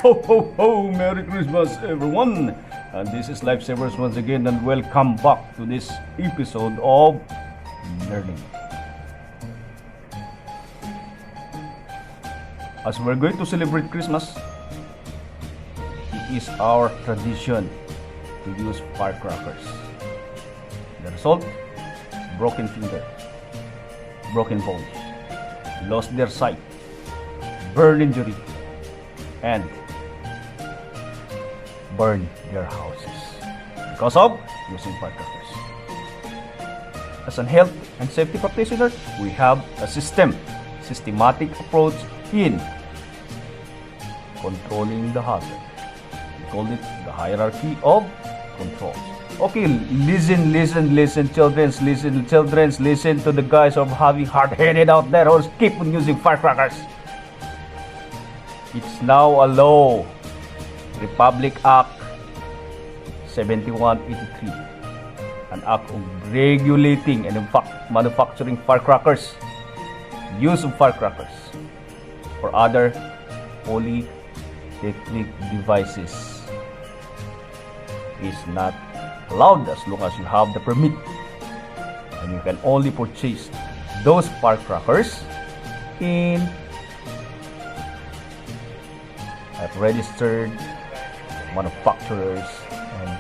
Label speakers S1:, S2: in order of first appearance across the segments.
S1: Ho ho ho! Merry Christmas everyone! And this is Lifesavers once again, and welcome back to this episode of Learning. As we're going to celebrate Christmas, it is our tradition to use firecrackers. The result? Broken finger, broken bones, lost their sight, burn injury, and burn their houses because of using firecrackers. As a health and safety practitioner, we have a systematic approach in controlling the hazard. We call it the hierarchy of controls. Okay, listen, children, listen to the guys of having hard-headed out there who keep on using firecrackers. It's now a law. Republic Act 7183, an act of regulating and manufacturing firecrackers, use of firecrackers for other polytechnic devices is not allowed as long as you have the permit, and you can only purchase those firecrackers in at registered manufacturers and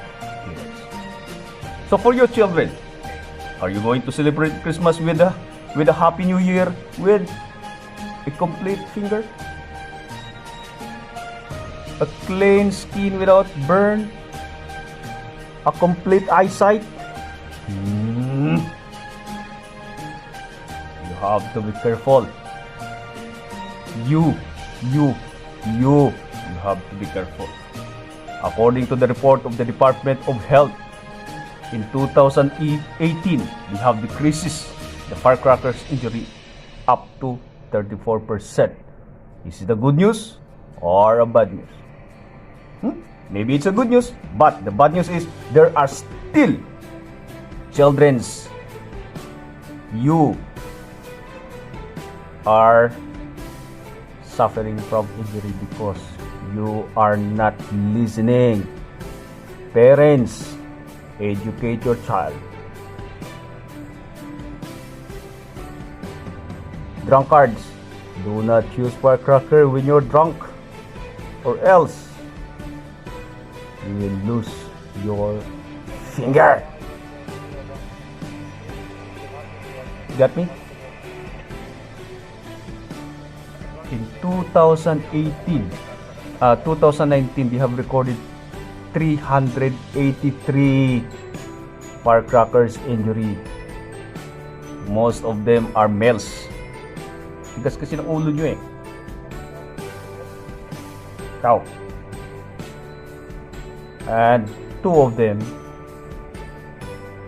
S1: dealers. So for your children, are you going to celebrate Christmas with a Happy New Year with a complete finger, a clean skin without burn, a complete eyesight? You have to be careful. You have to be careful. According to the report of the Department of Health, in 2018, we have decreases the firecrackers injury up to 34%. Is it a good news or a bad news? Maybe it's a good news, but the bad news is there are still children's. You are suffering from injury because you are not listening. Parents, educate your child. Drunkards, do not use firecracker when you're drunk, or else you will lose your finger. Got me? In 2019, we have recorded 383 firecrackers injury. Most of them are males. Tigas kasi ng ulo nyo eh. Tao. And 2 of them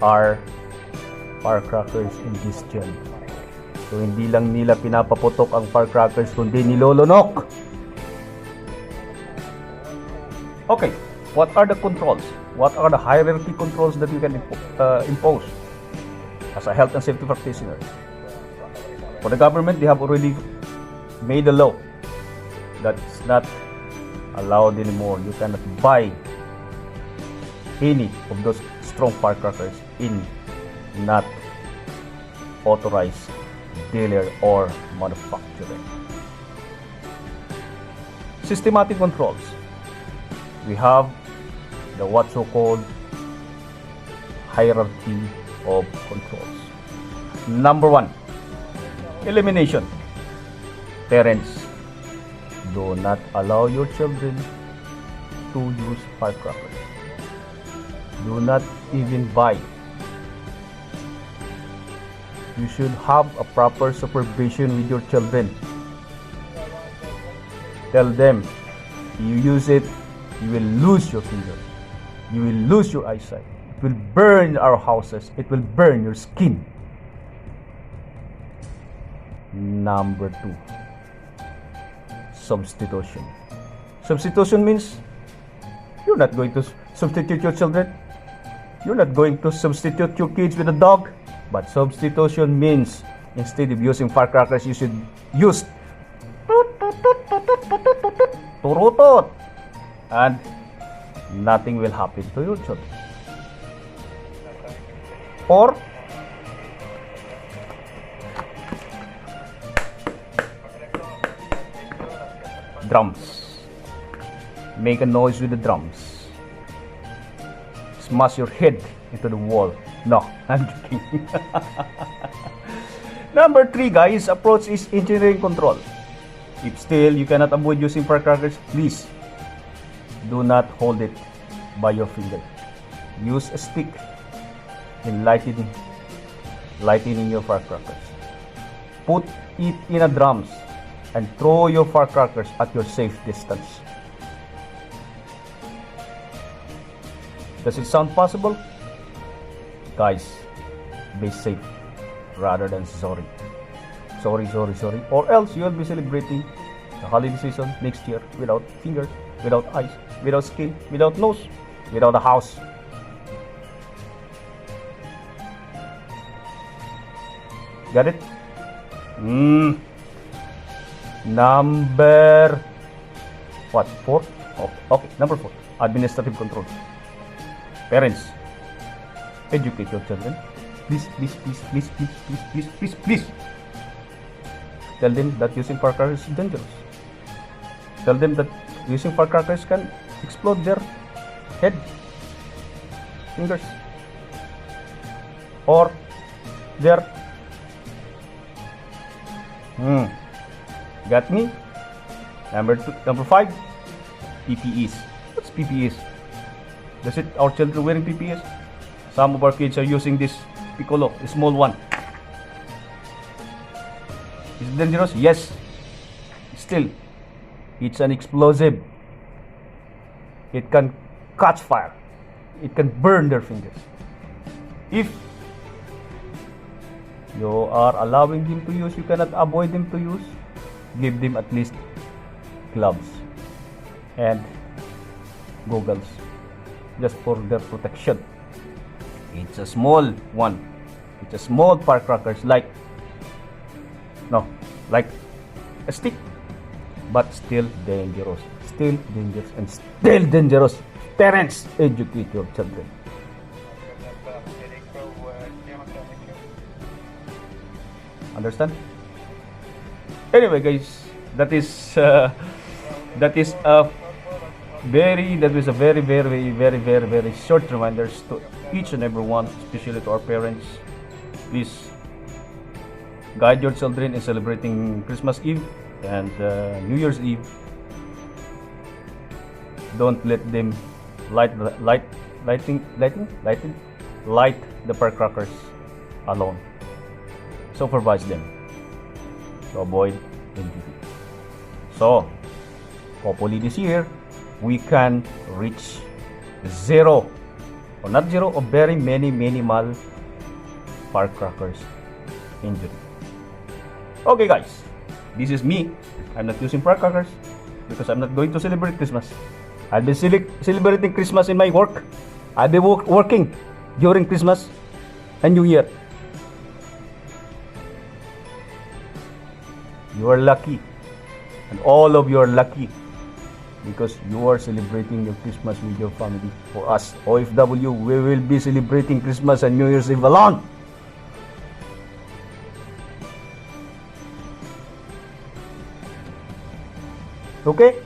S1: are firecrackers ingestion. So hindi lang nila pinapaputok ang firecrackers, kundi nilolonok. Okay, what are the controls? What are the hierarchy controls that you can impose as a health and safety practitioner? For the government, they have already made a law that's not allowed anymore. You cannot buy any of those strong firecrackers in not authorized dealer or manufacturer. Systematic controls. We have the what so-called hierarchy of controls. Number 1, elimination. Parents, do not allow your children to use firecrackers. Do not even buy. You should have a proper supervision with your children. Tell them, you use it, you will lose your finger. You will lose your eyesight. It will burn our houses. It will burn your skin. Number 2, substitution. Substitution means you're not going to substitute your children. You're not going to substitute your kids with a dog. But substitution means instead of using firecrackers, you should use turutot. and nothing will happen to your children. Or drums. Make a noise with the drums. Smash your head into the wall. No, I'm joking. Number 3, guys, approach is engineering control. If still you cannot avoid using firecrackers, please do not hold it by your finger. Use a stick in lightening your firecrackers. Put it in a drums and throw your firecrackers at your safe distance. Does it sound possible? Guys, be safe rather than sorry. Sorry. Or else you'll be celebrating the holiday season next year without fingers, without eyes, without skin, without nose, without a house. Got it? Number what? 4? Oh, okay. Number 4. Administrative control. Parents, educate your children. Please. Tell them that using firecrackers is dangerous. Tell them that using firecrackers can explode their head, fingers, or their Got me? Number 5, PPEs. What's PPEs? Does it our children wearing PPEs? Some of our kids are using this piccolo, the small one. Is it dangerous? Yes. Still, it's an explosive. It can catch fire. It can burn their fingers. If you are allowing them to use, you cannot avoid them to use, give them at least gloves and goggles just for their protection. It's a small one. It's a small firecrackers like a stick, but still dangerous. Still dangerous and still dangerous. Parents, educate your children. Understand? Anyway, guys, that is a very short reminders to each and every one, especially to our parents. Please guide your children in celebrating Christmas Eve and New Year's Eve. Don't let them light the firecrackers alone. Supervise them to avoid injury. So, hopefully this year we can reach zero, or not zero, or very minimal firecrackers injury. Okay, guys, this is me. I'm not using firecrackers because I'm not going to celebrate Christmas. I'll be celebrating Christmas in my work. I'll be working during Christmas and New Year. You are lucky, and all of you are lucky because you are celebrating your Christmas with your family. For us, OFW, we will be celebrating Christmas and New Year's Eve alone. Okay?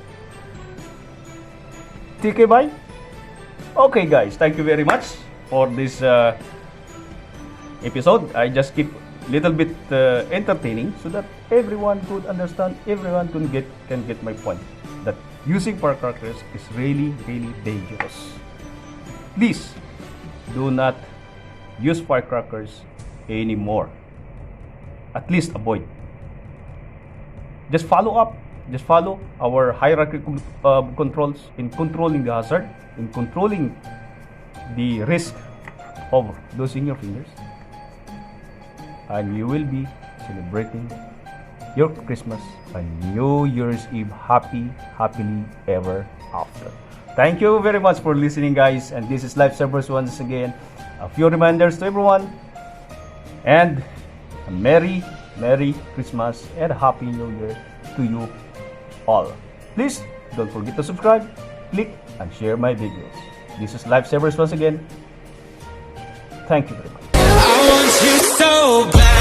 S1: TK, bye? Okay, guys, thank you very much for this episode. I just keep little bit entertaining so that everyone could understand, everyone can get my point that using firecrackers is really dangerous. Please do not use firecrackers anymore. At least avoid. Just follow our hierarchical controls in controlling the hazard, in controlling the risk of losing your fingers, and you will be celebrating your Christmas and New Year's Eve happily ever after. Thank you very much for listening, guys, and this is Lifesavers once again. A few reminders to everyone, and a Merry Christmas and Happy New Year to you all. Please don't forget to subscribe, click and share my videos. This is Lifesavers once again. Thank you very much.
S2: I want you so bad.